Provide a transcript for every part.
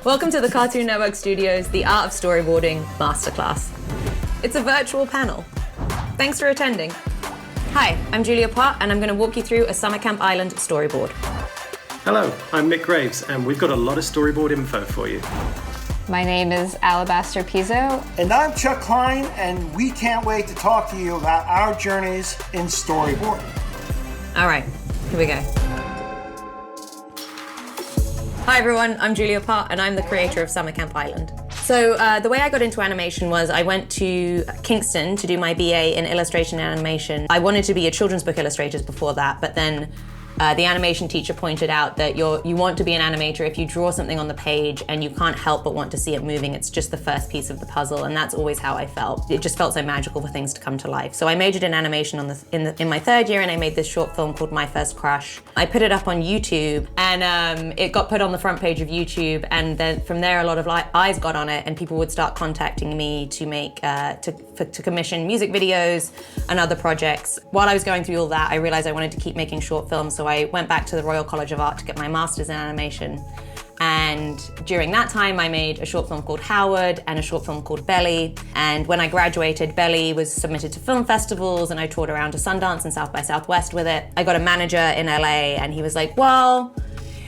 Welcome to the Cartoon Network Studios The Art of Storyboarding Masterclass. It's a virtual panel. Thanks for attending. Hi, I'm Julia Pott, and I'm going to walk you through a Summer Camp Island storyboard. Hello, I'm Nick Graves, and we've got a lot of storyboard info for you. My name is Alabaster Pizzo. And I'm Chuck Klein, and we can't wait to talk to you about our journeys in storyboarding. All right, here we go. Hi everyone, I'm Julia Pott, and I'm the creator of Summer Camp Island. So the way I got into animation was I went to Kingston to do my BA in illustration and animation. I wanted to be a children's book illustrator before that, but then the animation teacher pointed out that you want to be an animator if you draw something on the page and you can't help but want to see it moving. It's just the first piece of the puzzle, and that's always how I felt. It just felt so magical for things to come to life. So I majored in animation in my third year, and I made this short film called My First Crush. I put it up on YouTube, and it got put on the front page of YouTube, and then from there a lot of eyes got on it, and people would start contacting me to make to commission music videos and other projects. While I was going through all that, I realized I wanted to keep making short films, so I went back to the Royal College of Art to get my master's in animation. And during that time, I made a short film called Howard and a short film called Belly. And when I graduated, Belly was submitted to film festivals, and I toured around to Sundance and South by Southwest with it. I got a manager in LA, and he was like, well,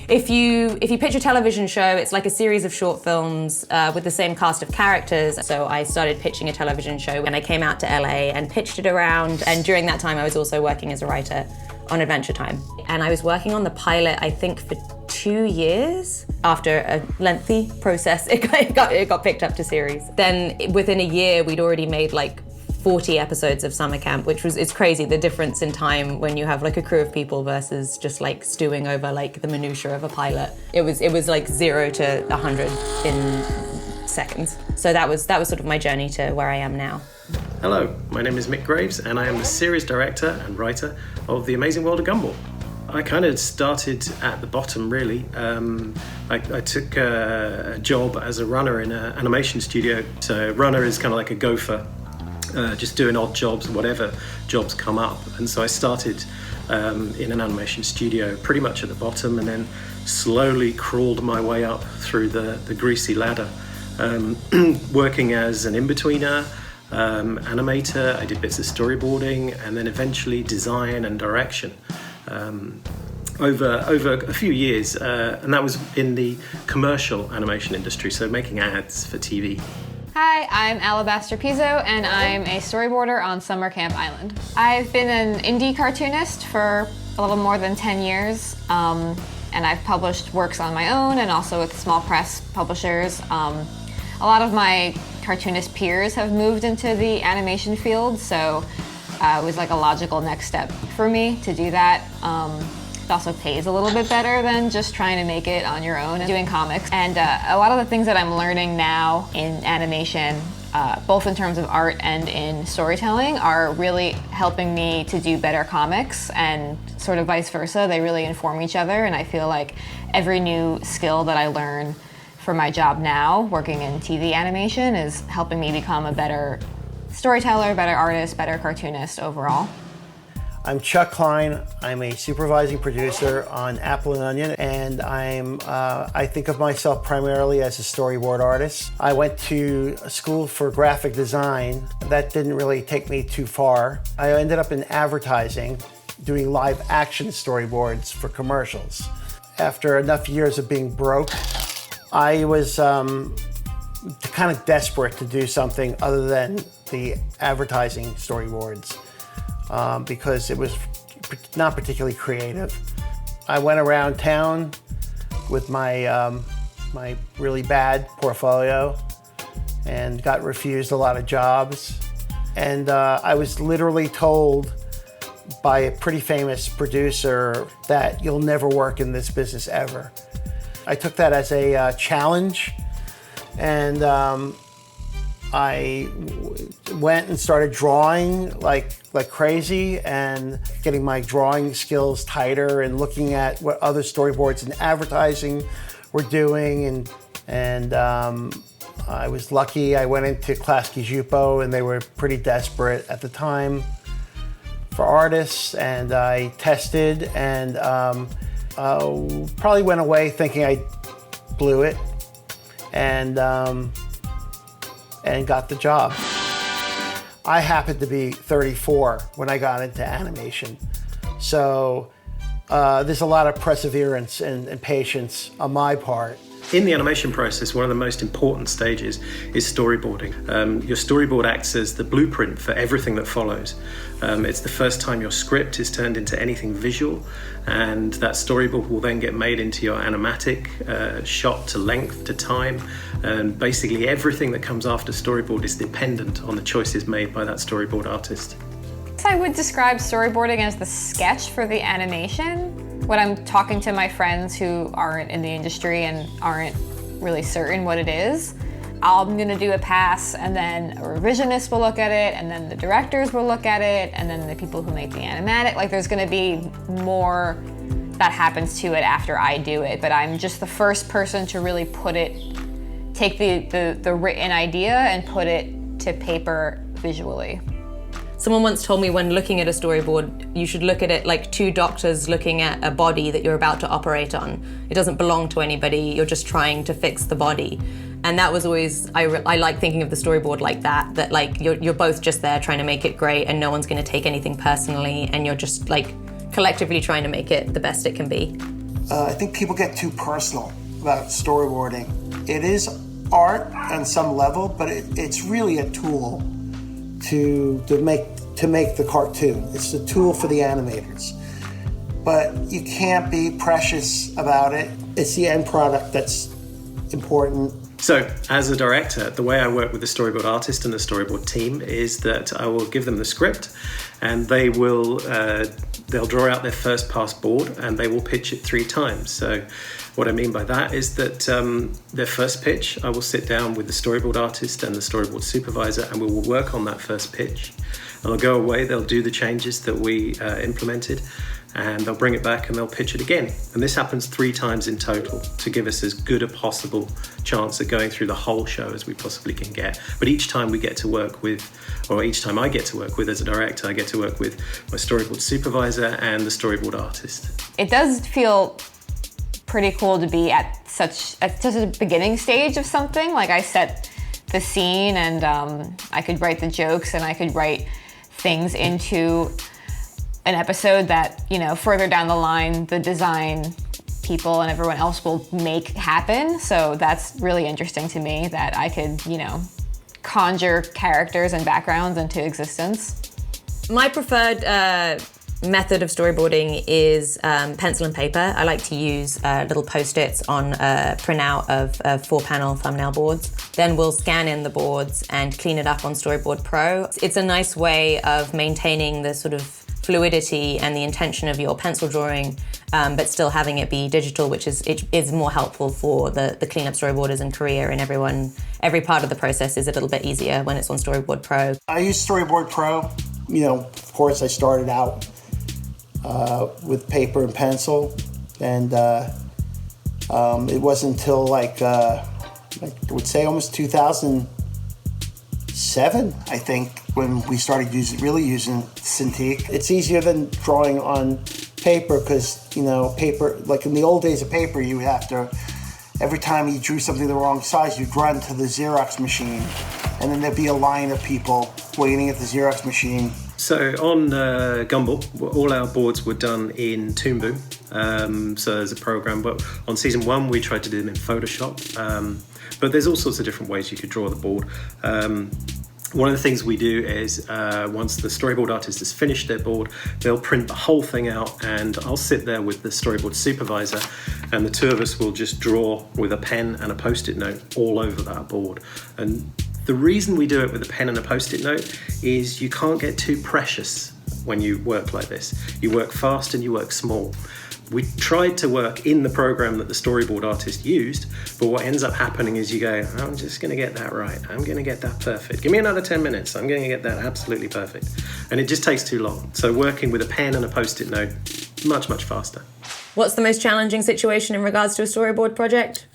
if you pitch a television show, it's like a series of short films with the same cast of characters. So I started pitching a television show, and I came out to LA and pitched it around. And during that time, I was also working as a writer on Adventure Time. And I was working on the pilot, I think, for 2 years. After a lengthy process, it got picked up to series. Then within a year, we'd already made like 40 episodes of Summer Camp, it's crazy, the difference in time when you have like a crew of people versus just like stewing over like the minutiae of a pilot. It was like 0 to 100 in seconds. So that was sort of my journey to where I am now. Hello, my name is Mick Graves, and I am the series director and writer of The Amazing World of Gumball. I kind of started at the bottom, really. I took a job as a runner in an animation studio. So runner is kind of like a gopher, just doing odd jobs, whatever jobs come up. And so I started in an animation studio pretty much at the bottom, and then slowly crawled my way up through the greasy ladder, working as an in-betweener, animator. I did bits of storyboarding, and then eventually design and direction over a few years, and that was in the commercial animation industry, so making ads for TV. Hi, I'm Alabaster Pizzo, and I'm a storyboarder on Summer Camp Island. I've been an indie cartoonist for a little more than 10 years, and I've published works on my own and also with small press publishers. A lot of my cartoonist peers have moved into the animation field, so it was like a logical next step for me to do that. It also pays a little bit better than just trying to make it on your own and doing comics. And a lot of the things that I'm learning now in animation, both in terms of art and in storytelling, are really helping me to do better comics, and sort of vice versa. They really inform each other, and I feel like every new skill that I learn for my job now, working in TV animation, is helping me become a better storyteller, better artist, better cartoonist overall. I'm Chuck Klein. I'm a supervising producer on Apple and Onion, and I think of myself primarily as a storyboard artist. I went to a school for graphic design. That didn't really take me too far. I ended up in advertising, doing live action storyboards for commercials. After enough years of being broke, I was kind of desperate to do something other than the advertising storyboards, because it was not particularly creative. I went around town with my my really bad portfolio and got refused a lot of jobs. And I was literally told by a pretty famous producer that you'll never work in this business ever. I took that as a challenge, and I went and started drawing like crazy, and getting my drawing skills tighter, and looking at what other storyboards and advertising were doing, and I was lucky. I went into Clase Magistral, and they were pretty desperate at the time for artists, and I tested, and probably went away thinking I blew it. and got the job. I happened to be 34 when I got into animation. So there's a lot of perseverance and patience on my part. In the animation process, one of the most important stages is storyboarding. Your storyboard acts as the blueprint for everything that follows. It's the first time your script is turned into anything visual, and that storyboard will then get made into your animatic, shot to length to time, and basically everything that comes after storyboard is dependent on the choices made by that storyboard artist. I would describe storyboarding as the sketch for the animation. When I'm talking to my friends who aren't in the industry and aren't really certain what it is, I'm gonna do a pass, and then a revisionist will look at it, and then the directors will look at it, and then the people who make the animatic. Like, there's gonna be more that happens to it after I do it, but I'm just the first person to really take the written idea and put it to paper visually. Someone once told me when looking at a storyboard, you should look at it like two doctors looking at a body that you're about to operate on. It doesn't belong to anybody, you're just trying to fix the body. And that was always, I like thinking of the storyboard like that like you're both just there trying to make it great, and no one's gonna take anything personally, and you're just like collectively trying to make it the best it can be. I think people get too personal about storyboarding. It is art on some level, but it's really a tool to make the cartoon. It's the tool for the animators. But you can't be precious about it. It's the end product that's important. So, as a director, the way I work with the storyboard artist and the storyboard team is that I will give them the script, and they'll draw out their first pass board, and they will pitch it 3 times. So what I mean by that is that their first pitch, I will sit down with the storyboard artist and the storyboard supervisor, and we will work on that first pitch. And they'll go away, they'll do the changes that we implemented, and they'll bring it back and they'll pitch it again. And this happens 3 times in total to give us as good a possible chance at going through the whole show as we possibly can get. But each time we get to work with, or each time I get to work with as a director, I get to work with my storyboard supervisor and the storyboard artist. It does feel pretty cool to be at such a beginning stage of something. Like, I set the scene, and I could write the jokes, and I could write things into an episode that, you know, further down the line, the design people and everyone else will make happen. So that's really interesting to me, that I could, you know, conjure characters and backgrounds into existence. My preferred method of storyboarding is pencil and paper. I like to use little post-its on a printout of 4-panel thumbnail boards. Then we'll scan in the boards and clean it up on Storyboard Pro. It's a nice way of maintaining the sort of fluidity and the intention of your pencil drawing, but still having it be digital, which is more helpful for the cleanup storyboarders in Korea, and every part of the process is a little bit easier when it's on Storyboard Pro. I use Storyboard Pro. You know, of course, I started out with paper and pencil, and it wasn't until I would say almost 2007, I think, when we started really using Cintiq. It's easier than drawing on paper because, you know, paper, like in the old days of paper, you would have to, every time you drew something the wrong size, you'd run to the Xerox machine, and then there'd be a line of people waiting at the Xerox machine. So on Gumball, all our boards were done in Toon Boom, so there's a program, but on season 1 we tried to do them in Photoshop, but there's all sorts of different ways you could draw the board. One of the things we do is once the storyboard artist has finished their board, they'll print the whole thing out, and I'll sit there with the storyboard supervisor, and the two of us will just draw with a pen and a post-it note all over that board. And the reason we do it with a pen and a post-it note is you can't get too precious when you work like this. You work fast and you work small. We tried to work in the program that the storyboard artist used, but what ends up happening is you go, I'm just going to get that right. I'm going to get that perfect. Give me another 10 minutes. I'm going to get that absolutely perfect. And it just takes too long. So working with a pen and a post-it note, much, much faster. What's the most challenging situation in regards to a storyboard project?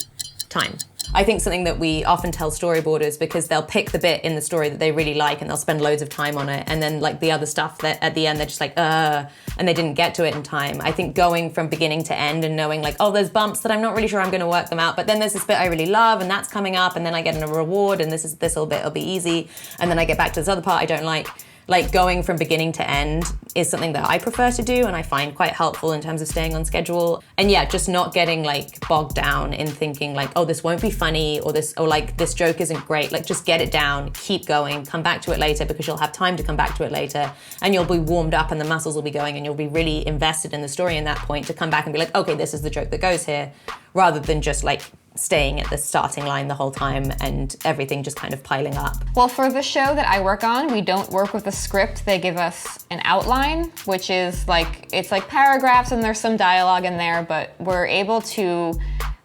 Time. I think something that we often tell storyboarders, because they'll pick the bit in the story that they really like and they'll spend loads of time on it, and then like the other stuff that at the end they're just like, and they didn't get to it in time. I think going from beginning to end and knowing like, oh, there's bumps that I'm not really sure I'm going to work them out, but then there's this bit I really love and that's coming up, and then I get a reward, and this little bit will be easy, and then I get back to this other part I don't like. Like going from beginning to end is something that I prefer to do and I find quite helpful in terms of staying on schedule. And yeah, just not getting like bogged down in thinking like, oh, this won't be funny, or like this joke isn't great. Like just get it down, keep going, come back to it later, because you'll have time to come back to it later, and you'll be warmed up and the muscles will be going, and you'll be really invested in the story in that point to come back and be like, okay, this is the joke that goes here, rather than just like staying at the starting line the whole time and everything just kind of piling up. Well, for the show that I work on, we don't work with a script. They give us an outline, which is like, it's like paragraphs and there's some dialogue in there, but we're able to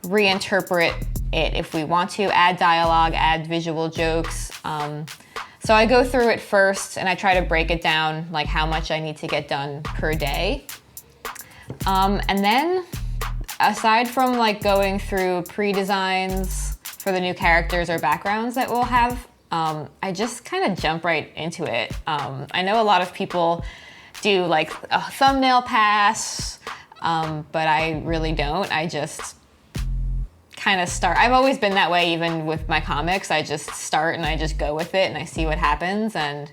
reinterpret it if we want to, add dialogue, add visual jokes. So I go through it first and I try to break it down, like how much I need to get done per day. And then, aside from like going through pre-designs for the new characters or backgrounds that we'll have, I just kind of jump right into it. I know a lot of people do like a thumbnail pass, but I really don't. I just kind of start. I've always been that way, even with my comics. I just start and I just go with it and I see what happens, and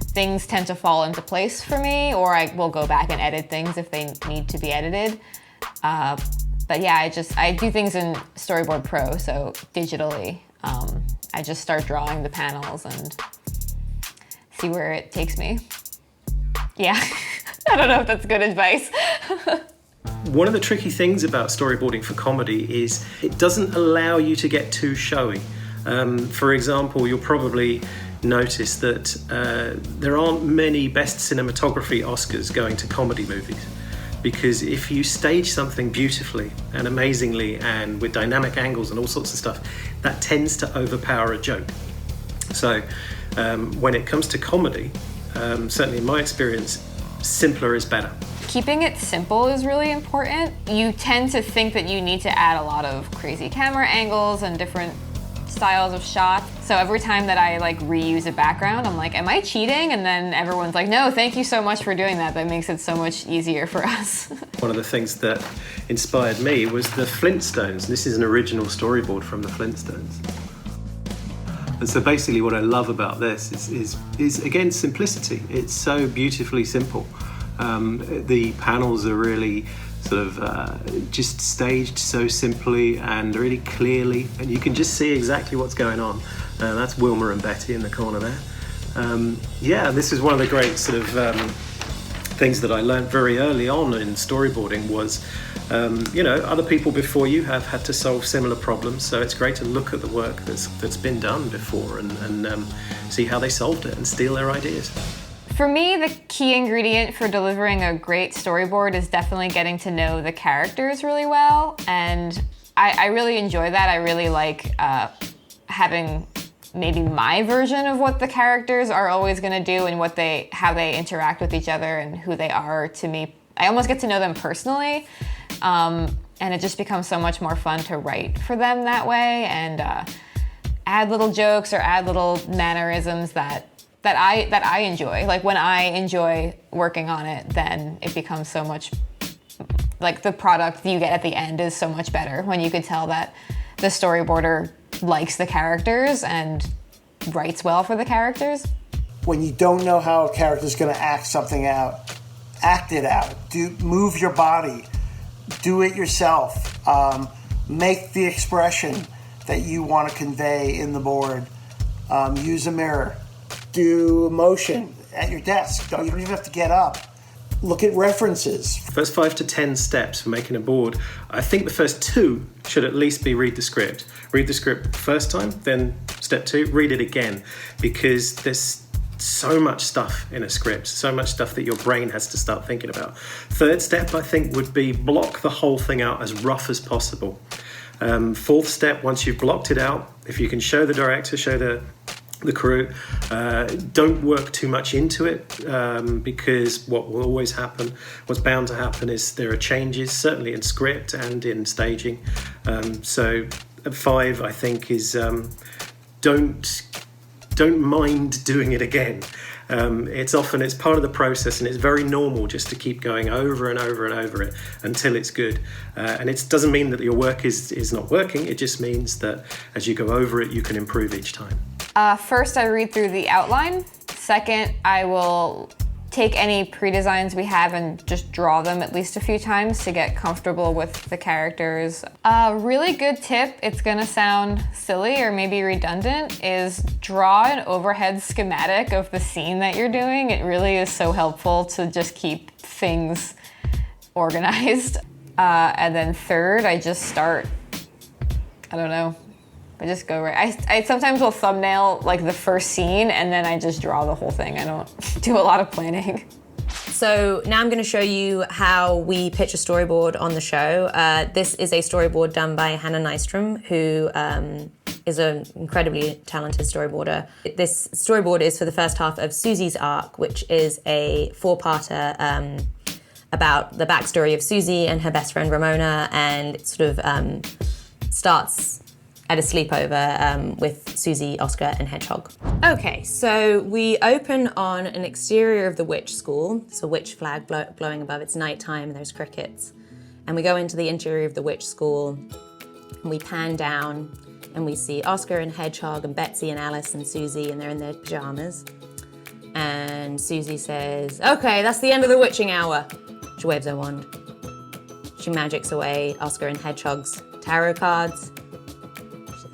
things tend to fall into place for me, or I will go back and edit things if they need to be edited. But yeah, I do things in Storyboard Pro, so digitally. I just start drawing the panels and see where it takes me. Yeah, I don't know if that's good advice. One of the tricky things about storyboarding for comedy is it doesn't allow you to get too showy. For example, you'll probably notice that there aren't many Best Cinematography Oscars going to comedy movies. Because if you stage something beautifully and amazingly and with dynamic angles and all sorts of stuff, that tends to overpower a joke. So when it comes to comedy, certainly in my experience, simpler is better. Keeping it simple is really important. You tend to think that you need to add a lot of crazy camera angles and different styles of shots. So every time that I like reuse a background, I'm like, am I cheating? And then everyone's like, no, thank you so much for doing that. That makes it so much easier for us. One of the things that inspired me was the Flintstones. This is an original storyboard from the Flintstones. And so basically what I love about this is again, simplicity. It's so beautifully simple. The panels are really sort of just staged so simply and really clearly, and you can just see exactly what's going on. That's Wilma and Betty in the corner there. Yeah, this is one of the great sort of things that I learned very early on in storyboarding was, other people before you have had to solve similar problems, so it's great to look at the work that's been done before and see how they solved it and steal their ideas. For me, the key ingredient for delivering a great storyboard is definitely getting to know the characters really well, and I really enjoy that. I really like having maybe my version of what the characters are always going to do and how they interact with each other and who they are to me. I almost get to know them personally, and it just becomes so much more fun to write for them that way, and add little jokes or add little mannerisms that I enjoy. Like when I enjoy working on it, then it becomes so much, like the product you get at the end is so much better when you can tell that the storyboarder likes the characters and writes well for the characters. When you don't know how a character's going to act something out, act it out. Move your body. Do it yourself. Make the expression that you want to convey in the board. Use a mirror. Do motion at your desk. You don't even have to get up. Look at references. First 5 to 10 steps for making a board. I think the first 2 should at least be read the script. Read the script first time, then step 2, read it again, because there's so much stuff in a script, so much stuff that your brain has to start thinking about. Third step, I think, would be block the whole thing out as rough as possible. Fourth step, once you've blocked it out, if you can show the director, show the crew, don't work too much into it, because what will always happen, what's bound to happen is there are changes, certainly in script and in staging. So 5, I think, is don't mind doing it again. It's part of the process, and it's very normal just to keep going over and over and over it until it's good. And it doesn't mean that your work is not working. It just means that as you go over it, you can improve each time. First, I read through the outline. Second, I will take any pre-designs we have and just draw them at least a few times to get comfortable with the characters. A really good tip, it's gonna sound silly or maybe redundant, is draw an overhead schematic of the scene that you're doing. It really is so helpful to just keep things organized. And then third, I just start, I don't know, I just go right. I sometimes will thumbnail like the first scene and then I just draw the whole thing. I don't do a lot of planning. So now I'm going to show you how we pitch a storyboard on the show. This is a storyboard done by Hannah Nystrom, who is an incredibly talented storyboarder. This storyboard is for the first half of Susie's arc, which is a 4-parter about the backstory of Susie and her best friend Ramona, and it sort of starts at a sleepover with Susie, Oscar, and Hedgehog. Okay, so we open on an exterior of the witch school. It's a witch flag blowing above. It's nighttime and there's crickets. And we go into the interior of the witch school and we pan down and we see Oscar and Hedgehog and Betsy and Alice and Susie, and they're in their pajamas. And Susie says, "Okay, that's the end of the witching hour." She waves her wand. She magics away Oscar and Hedgehog's tarot cards.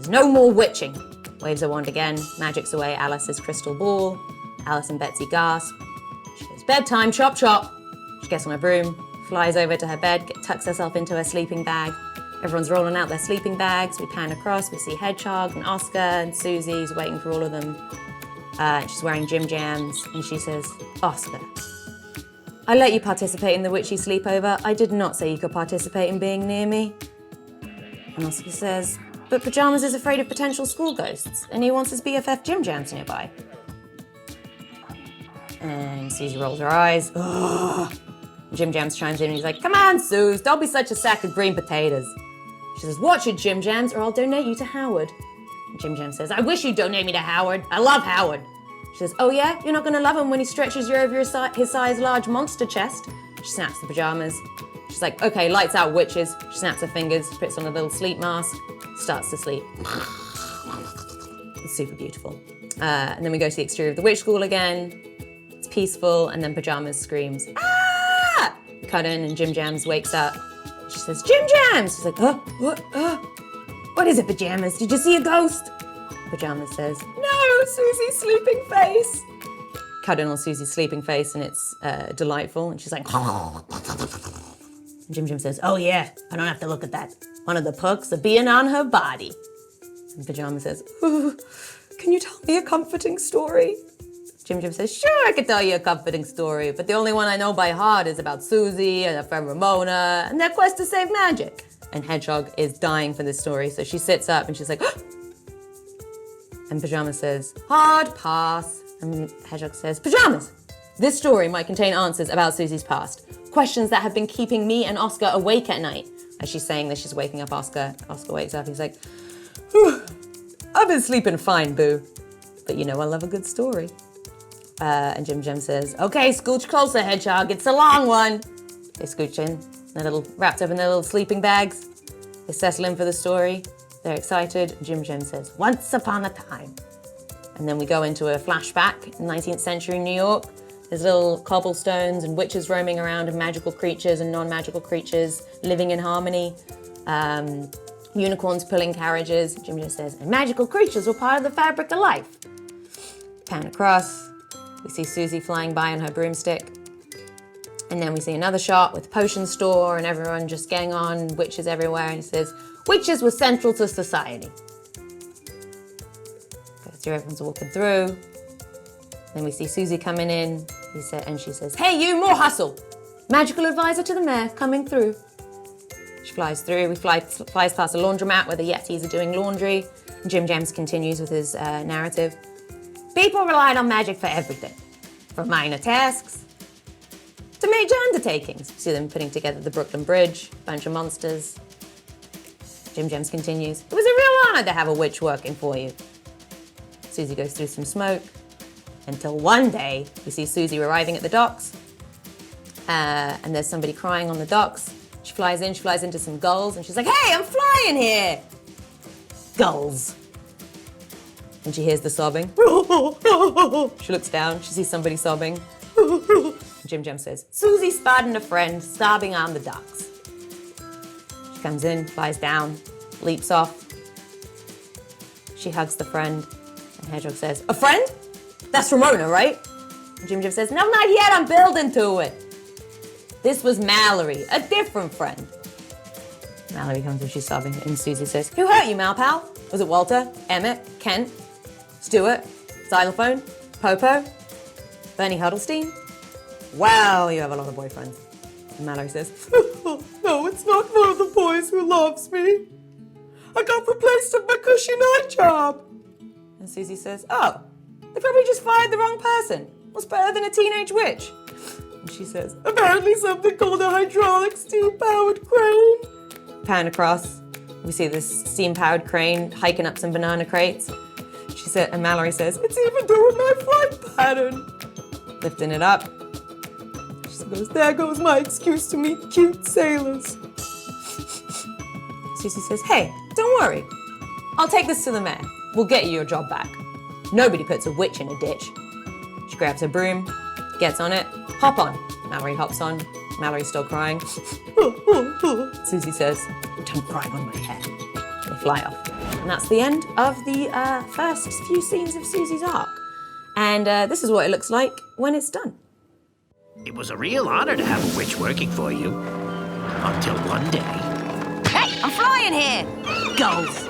"No more witching." Waves her wand again, magics away Alice's crystal ball. Alice and Betsy gasp. She goes, "Bedtime, chop chop." She gets on her broom, flies over to her bed, tucks herself into her sleeping bag. Everyone's rolling out their sleeping bags. We pan across, we see Hedgehog and Oscar and Susie's waiting for all of them. She's wearing gym jams and she says, "Oscar, I let you participate in the witchy sleepover. I did not say you could participate in being near me." And Oscar says, "But Pajamas is afraid of potential school ghosts, and he wants his BFF Jim Jams nearby." And Susie rolls her eyes. Ugh. Jim Jams chimes in and he's like, "Come on, Suze, don't be such a sack of green potatoes." She says, "Watch it, Jim Jams, or I'll donate you to Howard." And Jim Jams says, "I wish you'd donate me to Howard. I love Howard." She says, "Oh yeah? You're not gonna love him when he stretches you over his size large monster chest?" She snaps the pajamas. She's like, "Okay, lights out, witches." She snaps her fingers, puts on a little sleep mask, starts to sleep. It's super beautiful. And then we go to the exterior of the witch school again. It's peaceful, and then Pajamas screams, "Ah!" We cut in, and Jim Jams wakes up. She says, "Jim Jams!" She's like, What is it, Pajamas? Did you see a ghost?" Pajamas says, "No, Susie's sleeping face." Cut in on Susie's sleeping face, and it's delightful, and she's like, Jim Jim says, "Oh yeah, I don't have to look at that. One of the perks of being on her body." And Pajama says, "Ooh, can you tell me a comforting story?" Jim Jim says, "Sure, I can tell you a comforting story, but the only one I know by heart is about Susie and her friend Ramona and their quest to save magic." And Hedgehog is dying for this story, so she sits up and she's like, and Pajama says, "Hard pass." And Hedgehog says, "Pajamas, this story might contain answers about Susie's past. Questions that have been keeping me and Oscar awake at night." As she's saying this, she's waking up Oscar. Oscar wakes up, he's like, "Whew, I've been sleeping fine, boo. But you know I love a good story." And Jim Jim says, "Okay, scooch closer, Hedgehog, it's a long one." They scooch in, they're wrapped up in their little sleeping bags. They settle in for the story. They're excited. Jim Jim says, "Once upon a time." And then we go into a flashback in 19th century New York. There's little cobblestones and witches roaming around and magical creatures and non-magical creatures living in harmony. Unicorns pulling carriages. Jim just says, "And magical creatures were part of the fabric of life." Pan across. We see Susie flying by on her broomstick. And then we see another shot with a potion store and everyone just getting on, witches everywhere. And it says, "Witches were central to society." Goes through, everyone's walking through. Then we see Susie coming in, and she says, "Hey, you, more hustle! Magical advisor to the mayor, coming through." She flies through, flies past a laundromat where the Yetis are doing laundry. And Jim Jams continues with his narrative. "People relied on magic for everything, from minor tasks to major undertakings." See them putting together the Brooklyn Bridge, bunch of monsters. Jim Jems continues, it was a real honor to have a witch working for you. Susie goes through some smoke until one day we see Susie arriving at the docks and there's somebody crying on the docks. She flies into some gulls and she's like, hey, I'm flying here. Gulls. And she hears the sobbing. She looks down, she sees somebody sobbing. Jim Jem says, Susie spotted a friend sobbing on the docks. She comes in, flies down, leaps off. She hugs the friend, and Hedgehog says, a friend? That's Ramona, right? And Jim Jem says, no, not yet, I'm building to it. This was Mallory, a different friend. Mallory comes and she's sobbing, and Susie says, who hurt you, Mal Pal? Was it Walter, Emmett, Kent, Stuart, Xylophone, Popo, Bernie Huddlesteen? Wow, you have a lot of boyfriends. And Mallory says, no, it's not one of the boys who loves me. I got replaced at my cushy night job. And Susie says, oh, they probably just fired the wrong person. What's better than a teenage witch? And she says, apparently something called a hydraulic steam-powered crane. Pan across, we see this steam-powered crane hiking up some banana crates. She said, and Mallory says, it's even doing my flight pattern. Lifting it up. She goes, there goes my excuse to meet cute sailors. Susie says, hey, don't worry. I'll take this to the mayor. We'll get you your job back. Nobody puts a witch in a ditch. She grabs her broom, gets on it, hop on. Mallory hops on. Mallory's still crying. Susie says, don't cry on my hair. They fly off. And that's the end of the first few scenes of Susie's arc. And this is what it looks like when it's done. It was a real honor to have a witch working for you. Until one day... Hey, I'm flying here! Gulls.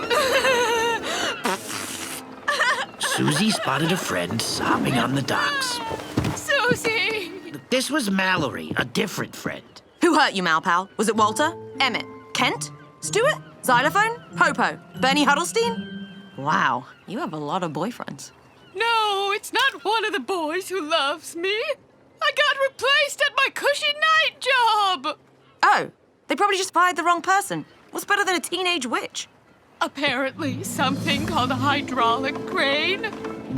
Susie spotted a friend sobbing on the docks. Susie! This was Mallory, a different friend. Who hurt you, Mal Pal? Was it Walter, Emmett, Kent, Stuart, Xylophone, Popo, Bernie Huddlesteen? Wow, you have a lot of boyfriends. No, it's not one of the boys who loves me. I got replaced at my cushy night job. Oh, they probably just fired the wrong person. What's better than a teenage witch? Apparently something called a hydraulic crane.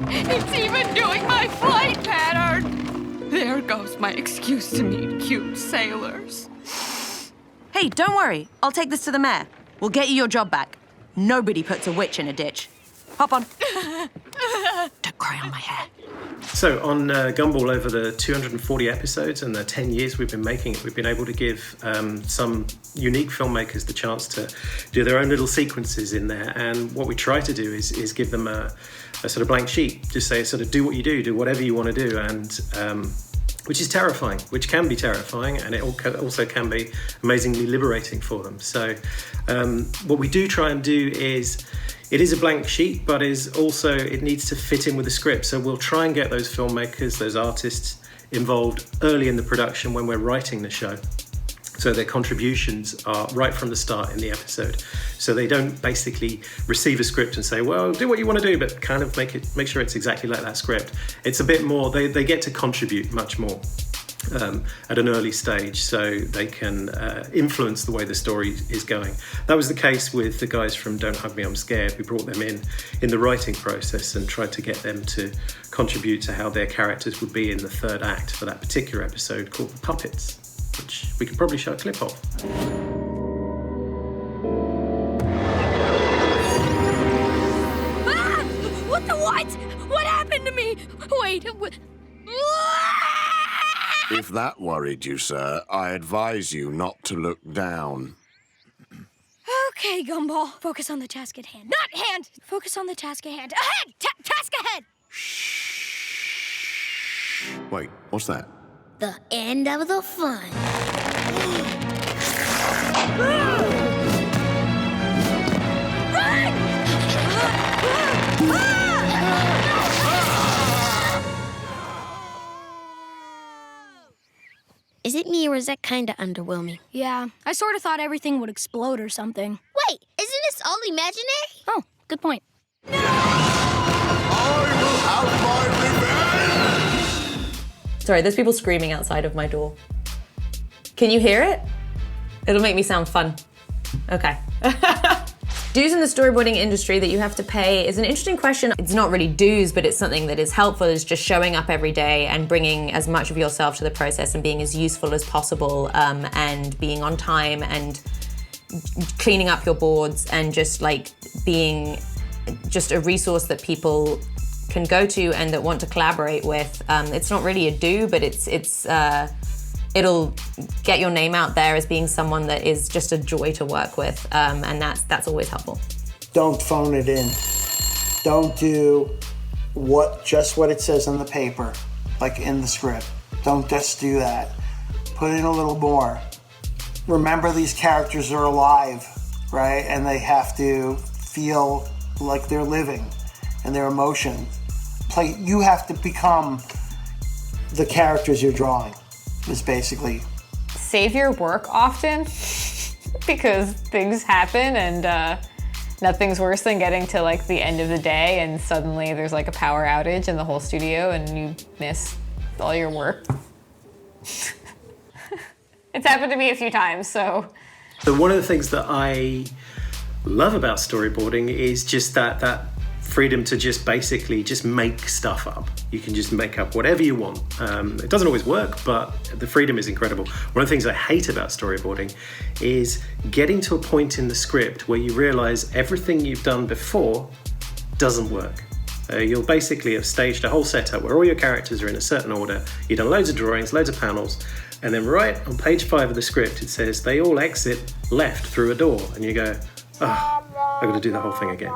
It's even doing my flight pattern. There goes my excuse to meet cute sailors. Hey, don't worry. I'll take this to the mayor. We'll get you your job back. Nobody puts a witch in a ditch. Hop on. Don't cry on my hair. So on Gumball, over the 240 episodes and the 10 years we've been making it, we've been able to give some unique filmmakers the chance to do their own little sequences in there. And what we try to do is give them a sort of blank sheet. Just say, sort of do what you do whatever you want to do. And which is terrifying, which can be terrifying, and it also can be amazingly liberating for them. So what we do try and do is, it is a blank sheet, but it needs to fit in with the script. So we'll try and get those filmmakers, those artists involved early in the production when we're writing the show. So their contributions are right from the start in the episode. So they don't basically receive a script and say, well, do what you want to do, but kind of make sure it's exactly like that script. It's a bit more, they get to contribute much more at an early stage, so they can influence the way the story is going. That was the case with the guys from Don't Hug Me, I'm Scared. We brought them in the writing process and tried to get them to contribute to how their characters would be in the third act for that particular episode called The Puppets, which we could probably show a clip of. Ah! What the what? What happened to me? Wait, If that worried you, sir, I advise you not to look down. Okay, Gumball. Focus on the task at hand. Not hand! Focus on the task at hand. Ahead! Task ahead! Wait, what's that? The end of the fun. Is it me or is that kind of underwhelming? Yeah, I sort of thought everything would explode or something. Wait, isn't this all imaginary? Oh, good point. Sorry, there's people screaming outside of my door. Can you hear it? It'll make me sound fun. Okay. Dues in the storyboarding industry that you have to pay is an interesting question. It's not really dues, but it's something that is helpful, is just showing up every day and bringing as much of yourself to the process and being as useful as possible, and being on time and cleaning up your boards and just like being just a resource that people can go to and that want to collaborate with. It's not really a due, but it'll get your name out there as being someone that is just a joy to work with, and that's always helpful. Don't phone it in. Don't do just what it says on the paper, like in the script. Don't just do that. Put in a little more. Remember, these characters are alive, right? And they have to feel like they're living, and their emotions. You have to become the characters you're drawing, is basically. Save your work often because things happen, and nothing's worse than getting to like the end of the day and suddenly there's like a power outage in the whole studio and you miss all your work. It's happened to me a few times, so. So one of the things that I love about storyboarding is just that freedom to just basically just make stuff up. You can just make up whatever you want. It doesn't always work, but the freedom is incredible. One of the things I hate about storyboarding is getting to a point in the script where you realize everything you've done before doesn't work. You'll basically have staged a whole setup where all your characters are in a certain order. You've done loads of drawings, loads of panels, and then right on page 5 of the script, it says they all exit left through a door. And you go, oh, I've got to do the whole thing again.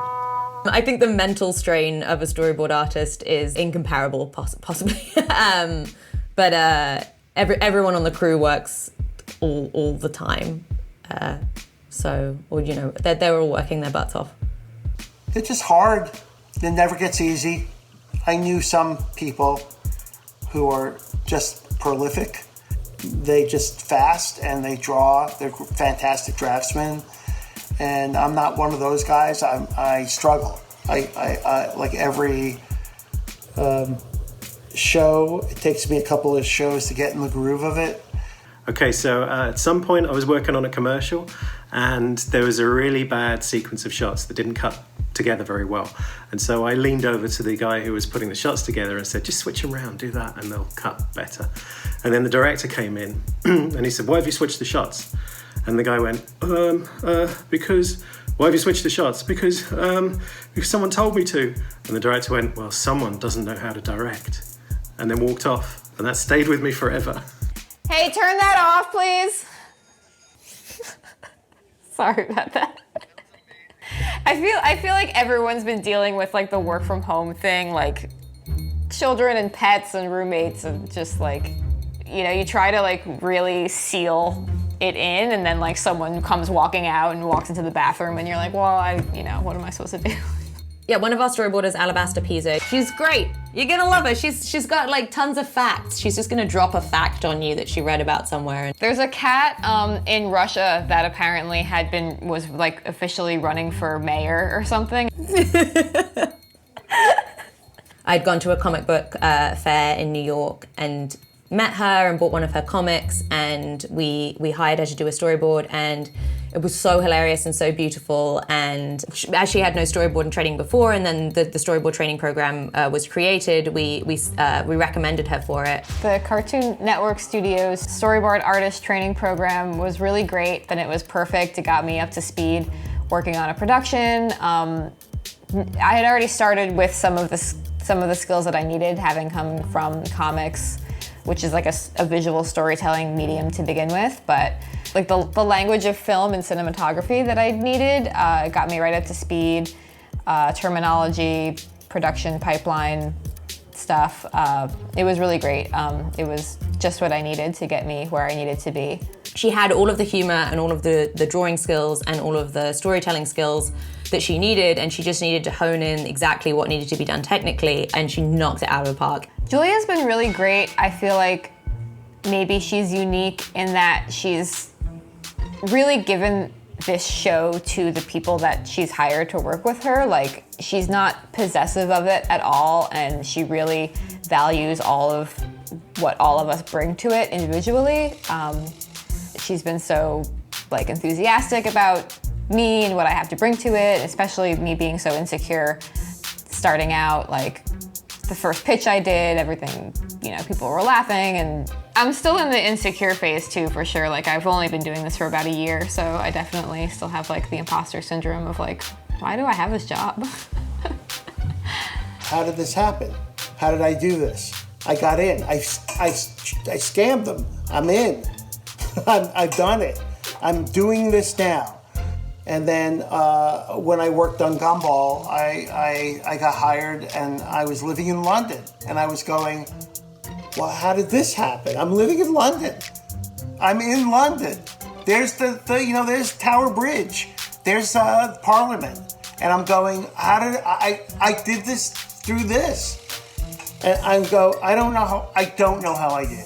I think the mental strain of a storyboard artist is incomparable, possibly. But everyone on the crew works all the time. They're all working their butts off. It's just hard. It never gets easy. I knew some people who are just prolific. They just fast and they draw. They're fantastic draftsmen. And I'm not one of those guys. I struggle. I like every show, it takes me a couple of shows to get in the groove of it. Okay, so at some point I was working on a commercial and there was a really bad sequence of shots that didn't cut together very well. And so I leaned over to the guy who was putting the shots together and said, just switch them around, do that, and they'll cut better. And then the director came in and he said, why have you switched the shots? And the guy went, because, why have you switched the shots? Because someone told me to. And the director went, well, someone doesn't know how to direct. And then walked off. And that stayed with me forever. Hey, turn that off, please. Sorry about that. I feel like everyone's been dealing with like the work from home thing, like children and pets and roommates, and just like, you know, you try to like really seal it in, and then like someone comes walking out and walks into the bathroom and you're like, well, what am I supposed to do? Yeah, one of our storyboarders, Alabaster Pizzo, she's great. You're gonna love her. She's got like tons of facts. She's just gonna drop a fact on you that she read about somewhere. There's a cat in Russia that apparently was like officially running for mayor or something. I'd gone to a comic book fair in New York and met her and bought one of her comics, and we hired her to do a storyboard, and it was so hilarious and so beautiful. And as she had no storyboarding training before, and then the storyboard training program was created, we recommended her for it. The Cartoon Network Studios storyboard artist training program was really great, and it was perfect. It got me up to speed working on a production. I had already started with some of the skills that I needed, having come from comics, which is like a visual storytelling medium to begin with, but like the language of film and cinematography that I needed got me right up to speed. Terminology, production pipeline stuff. It was really great. It was just what I needed to get me where I needed to be. She had all of the humor and all of the drawing skills and all of the storytelling skills that she needed, and she just needed to hone in exactly what needed to be done technically, and she knocked it out of the park. Julia's been really great. I feel like maybe she's unique in that she's really given this show to the people that she's hired to work with her. Like, she's not possessive of it at all, and she really values all of what all of us bring to it individually. She's been so like enthusiastic about me and what I have to bring to it, especially me being so insecure starting out. Like the first pitch I did, everything, people were laughing, and I'm still in the insecure phase too, for sure. Like I've only been doing this for about a year, so I definitely still have like the imposter syndrome of like, why do I have this job? How did this happen? How did I do this? I got in. I scammed them. I'm in. I've done it. I'm doing this now. And then when I worked on Gumball, I got hired, and I was living in London. And I was going, well, how did this happen? I'm living in London. I'm in London. There's there's Tower Bridge. There's Parliament. And I'm going, how did I did this through this? And I don't know how I did it.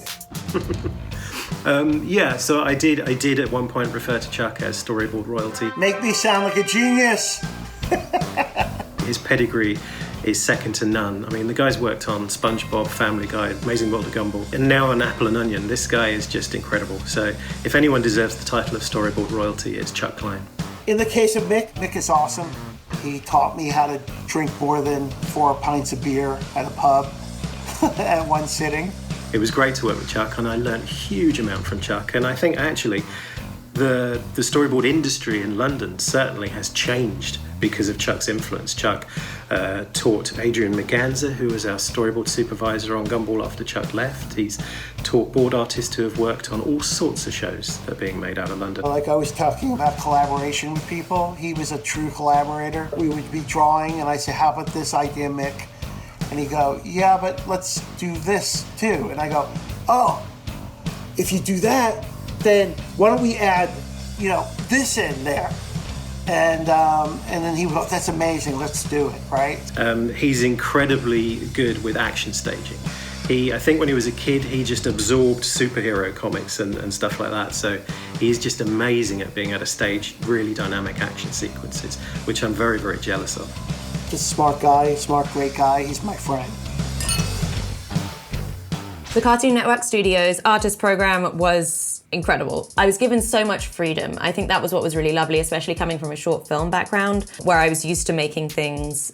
So I did at one point refer to Chuck as storyboard royalty. Make me sound like a genius. His pedigree is second to none. I mean, the guy's worked on SpongeBob, Family Guy, Amazing World of Gumball, and now on Apple and Onion. This guy is just incredible. So if anyone deserves the title of storyboard royalty, it's Chuck Klein. In the case of Mick is awesome. He taught me how to drink more than 4 pints of beer at a pub at one sitting. It was great to work with Chuck, and I learned a huge amount from Chuck. And I think actually the storyboard industry in London certainly has changed because of Chuck's influence. Chuck taught Adrian Maganza, who was our storyboard supervisor on Gumball after Chuck left. He's taught board artists who have worked on all sorts of shows that are being made out of London. Like I was talking about collaboration with people, he was a true collaborator. We would be drawing, and I say, how about this idea, Mick? And he'd go, yeah, but let's do this too. And I go, oh, if you do that, then why don't we add, this in there? And then he would go, that's amazing, let's do it, right? He's incredibly good with action staging. I think when he was a kid, he just absorbed superhero comics and stuff like that. So he's just amazing at being able to stage really dynamic action sequences, which I'm very, very jealous of. Just a smart guy, great guy. He's my friend. The Cartoon Network Studios artist program was incredible. I was given so much freedom. I think that was what was really lovely, especially coming from a short film background where I was used to making things,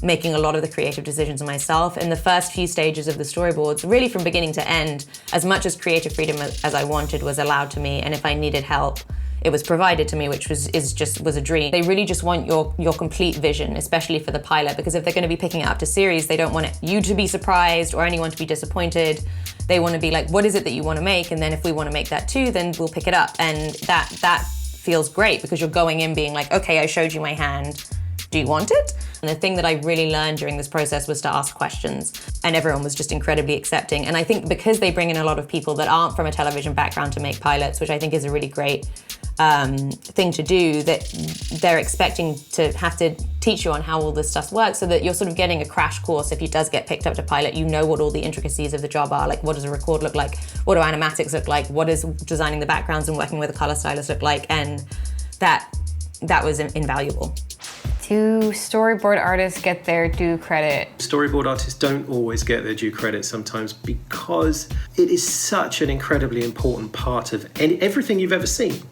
making a lot of the creative decisions myself. In the first few stages of the storyboards, really from beginning to end, as much as creative freedom as I wanted was allowed to me, and if I needed help, it was provided to me, which was a dream. They really just want your complete vision, especially for the pilot, because if they're going to be picking it up to series, they don't want you to be surprised or anyone to be disappointed. They want to be like, what is it that you want to make? And then if we want to make that too, then we'll pick it up. And that feels great because you're going in being like, okay, I showed you my hand. Do you want it? And the thing that I really learned during this process was to ask questions, and everyone was just incredibly accepting. And I think because they bring in a lot of people that aren't from a television background to make pilots, which I think is a really great thing to do, that they're expecting to have to teach you on how all this stuff works, so that you're sort of getting a crash course. If you does get picked up to pilot, you know what all the intricacies of the job are. Like, what does a record look like? What do animatics look like? What does designing the backgrounds and working with a color stylist look like? And that was invaluable. Do storyboard artists get their due credit? Storyboard artists don't always get their due credit sometimes because it is such an incredibly important part of everything you've ever seen.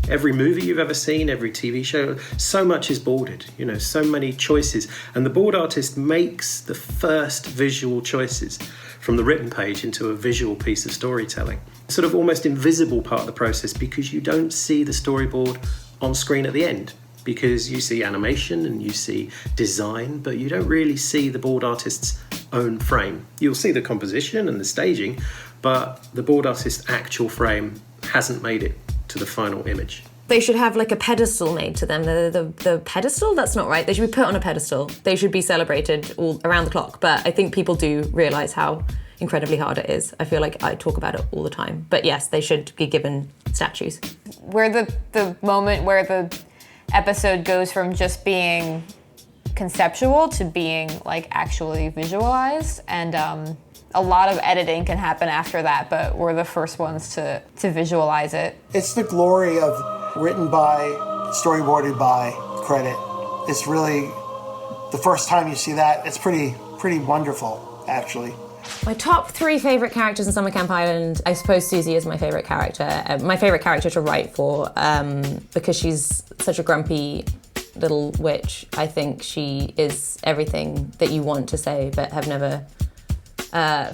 Every movie you've ever seen, every TV show, so much is boarded, so many choices. And the board artist makes the first visual choices from the written page into a visual piece of storytelling. Sort of almost invisible part of the process because you don't see the storyboard on screen at the end, because you see animation and you see design, but you don't really see the board artist's own frame. You'll see the composition and the staging, but the board artist's actual frame hasn't made it to the final image. They should have like a pedestal made to them. The pedestal? That's not right. They should be put on a pedestal. They should be celebrated all around the clock. But I think people do realize how incredibly hard it is. I feel like I talk about it all the time. But yes, they should be given statues. Where the moment where the episode goes from just being conceptual to being like actually visualized, and a lot of editing can happen after that, but we're the first ones to visualize it. It's the glory of written by, storyboarded by credit. It's really, the first time you see that, it's pretty wonderful, actually. My top 3 favorite characters in Summer Camp Island, I suppose Susie is my favorite character. My favorite character to write for, because she's such a grumpy little witch. I think she is everything that you want to say but have never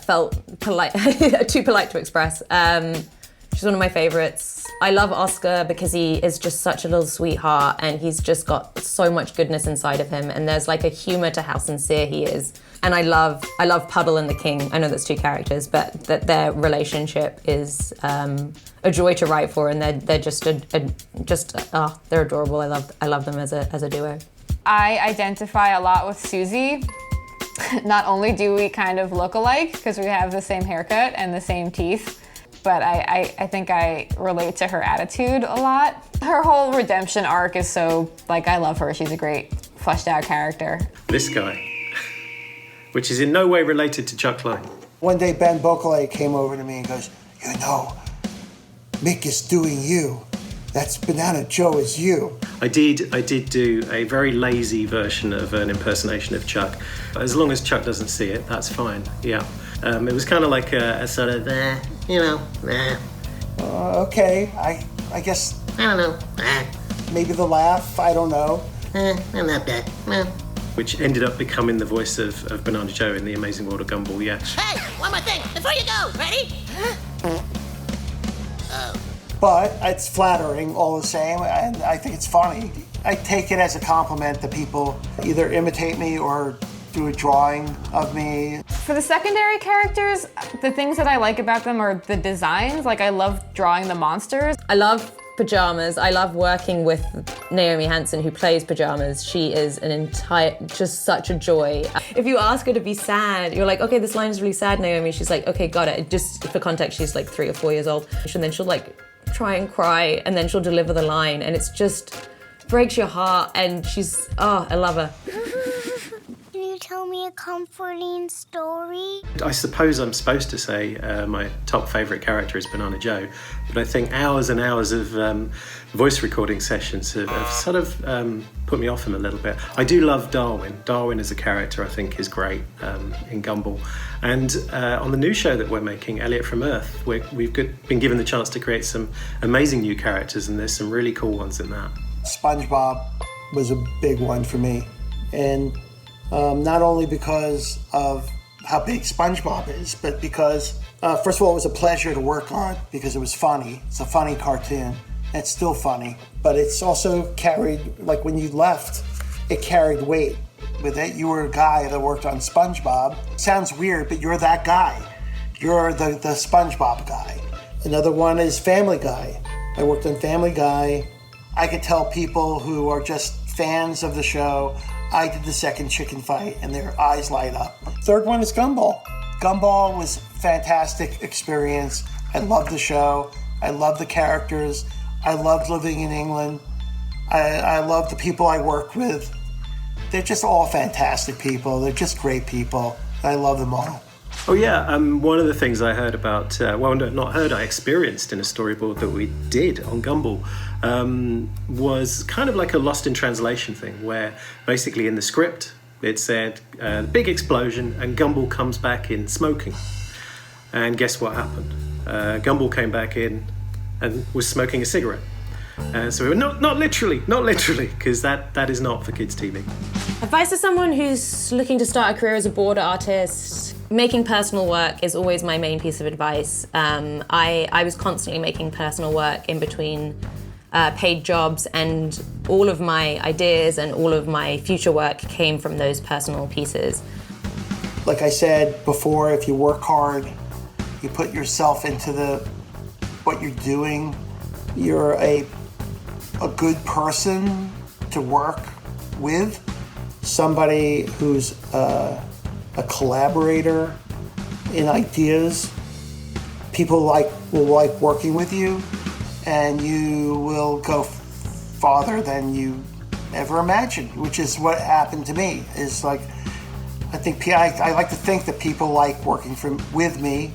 felt too polite to express. She's one of my favorites. I love Oscar because he is just such a little sweetheart and he's just got so much goodness inside of him, and there's like a humor to how sincere he is. And I love Puddle and the King. I know that's 2 characters, but that their relationship is a joy to write for, and they're just they're adorable. I love them as a duo. I identify a lot with Susie. Not only do we kind of look alike because we have the same haircut and the same teeth, but I think I relate to her attitude a lot. Her whole redemption arc is so, like, I love her. She's a great fleshed out character. This guy, which is in no way related to Chuck Klein. One day Ben Bocalay came over to me and goes, you know, Mick is doing you. That's Banana Joe is you. I did do a very lazy version of an impersonation of Chuck. As long as Chuck doesn't see it, that's fine, yeah. It was kind of like a sort of, Okay, I guess. I don't know. Maybe the laugh, I don't know. I'm not bad. Which ended up becoming the voice of Banana Joe in The Amazing World of Gumball, yeah. Hey, one more thing before you go. Ready? But it's flattering all the same, and I think it's funny. I take it as a compliment that people either imitate me or do a drawing of me. For the secondary characters, the things that I like about them are the designs. Like, I love drawing the monsters. I love Pajamas. I love working with Naomi Hansen, who plays Pajamas. She is just such a joy. If you ask her to be sad, you're like, okay, this line is really sad, Naomi. She's like, okay, got it. Just for context, she's like 3 or 4 years old. And then she'll like try and cry, and then she'll deliver the line, and it's just breaks your heart, and she's, I love her. Can you tell me a comforting story? I suppose I'm supposed to say my top favourite character is Banana Joe, but I think hours and hours of voice recording sessions have sort of put me off him a little bit. I do love Darwin. Darwin as a character I think is great in Gumball. And on the new show that we're making, Elliot from Earth, we've been given the chance to create some amazing new characters, and there's some really cool ones in that. SpongeBob was a big one for me. And not only because of how big SpongeBob is, but because, first of all, it was a pleasure to work on because it was funny. It's a funny cartoon. It's still funny, but it's also carried, like when you left, it carried weight with it. You were a guy that worked on SpongeBob. Sounds weird, but you're that guy. You're the SpongeBob guy. Another one is Family Guy. I worked on Family Guy. I could tell people who are just fans of the show, I did the second chicken fight, and their eyes light up. Third one is Gumball. Gumball was a fantastic experience. I loved the show. I loved the characters. I loved living in England. I love the people I worked with. They're just all fantastic people. They're just great people. I love them all. Oh yeah, one of the things I heard about, I experienced in a storyboard that we did on Gumball was kind of like a lost in translation thing, where basically in the script it said, big explosion, and Gumball comes back in smoking. And guess what happened? Gumball came back in and was smoking a cigarette. So we were not literally, because that is not for kids' TV. Advice to someone who's looking to start a career as a border artist: making personal work is always my main piece of advice. I was constantly making personal work in between paid jobs, and all of my ideas and all of my future work came from those personal pieces. Like I said before, if you work hard, you put yourself into what you're doing, you're a good person to work with, somebody who's a collaborator in ideas. People will like working with you, and you will go farther than you ever imagined, which is what happened to me. Is like, I like to think that people like working with me,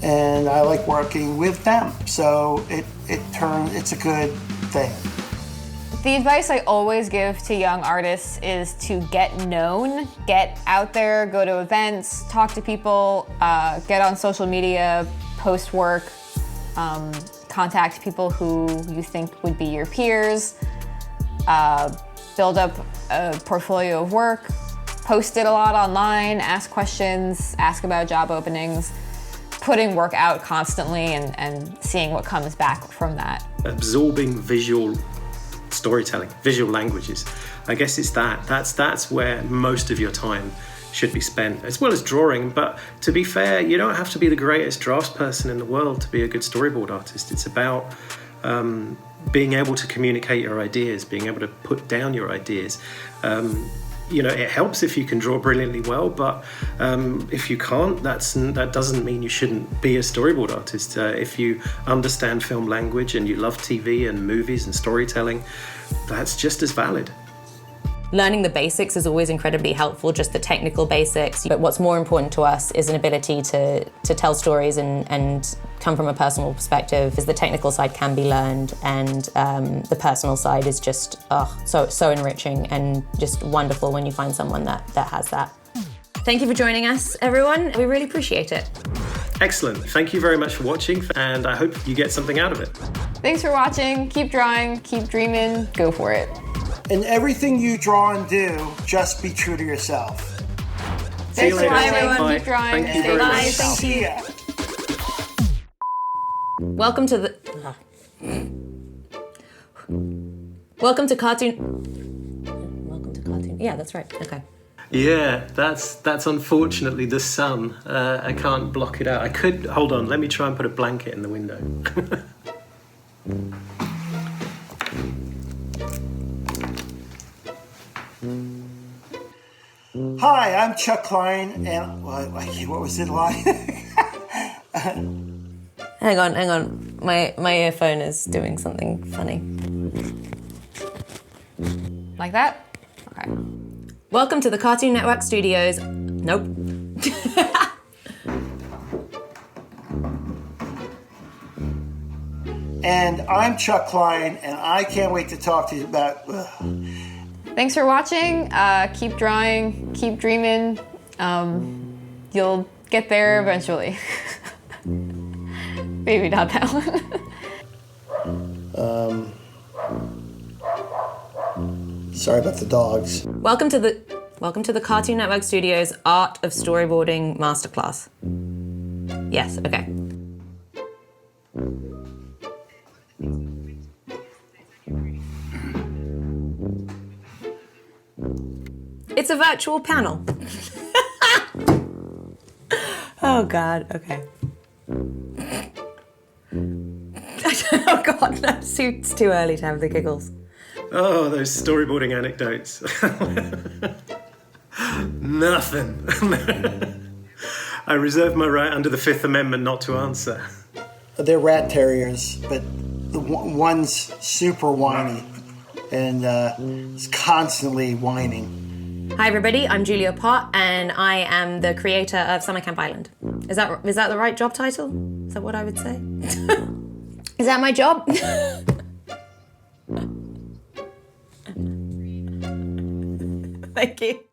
and I like working with them. So it's a good thing. The advice I always give to young artists is to get known, get out there, go to events, talk to people, get on social media, post work, contact people who you think would be your peers, build up a portfolio of work, post it a lot online, ask questions, ask about job openings, putting work out constantly and seeing what comes back from that. Absorbing visual storytelling, visual languages. I guess it's that's where most of your time should be spent, as well as drawing. But to be fair, you don't have to be the greatest draftsperson in the world to be a good storyboard artist. It's about being able to communicate your ideas, being able to put down your ideas. You know, it helps if you can draw brilliantly well, but if you can't, that doesn't mean you shouldn't be a storyboard artist. If you understand film language and you love TV and movies and storytelling, that's just as valid. Learning the basics is always incredibly helpful, just the technical basics. But what's more important to us is an ability to tell stories and come from a personal perspective. Is the technical side can be learned, and the personal side is just so enriching and just wonderful when you find someone that has that. Thank you for joining us, everyone. We really appreciate it. Excellent. Thank you very much for watching, and I hope you get something out of it. Thanks for watching. Keep drawing, keep dreaming, go for it. In everything you draw and do, just be true to yourself. See you later. Bye, everyone. Bye. Keep drawing. Thank you Stay very much. safe. Thank you. Welcome to the... Welcome to Cartoon... Welcome to Cartoon... Yeah, that's right. Okay. Yeah, that's unfortunately the sun. I can't block it out. I could, hold on, let me try and put a blanket in the window. Hi, I'm Chuck Klein, and what was the line? Hang on. My earphone is doing something funny. Like that? Okay. Welcome to the Cartoon Network Studios. Nope. And I'm Chuck Klein, and I can't wait to talk to you about... Thanks for watching. Keep drawing, keep dreaming. You'll get there eventually. Maybe not that one. Sorry about the dogs. Welcome to the Cartoon Network Studios Art of Storyboarding Masterclass. Yes, okay. It's a virtual panel. Oh God, okay. Oh God, no, it's too early to have the giggles. Oh, those storyboarding anecdotes. Nothing. I reserve my right under the Fifth Amendment not to answer. They're rat terriers, but the one's super whiny and is constantly whining. Hi everybody, I'm Julia Pott and I am the creator of Summer Camp Island. Is that the right job title? Is that what I would say? Is that my job? Thank you.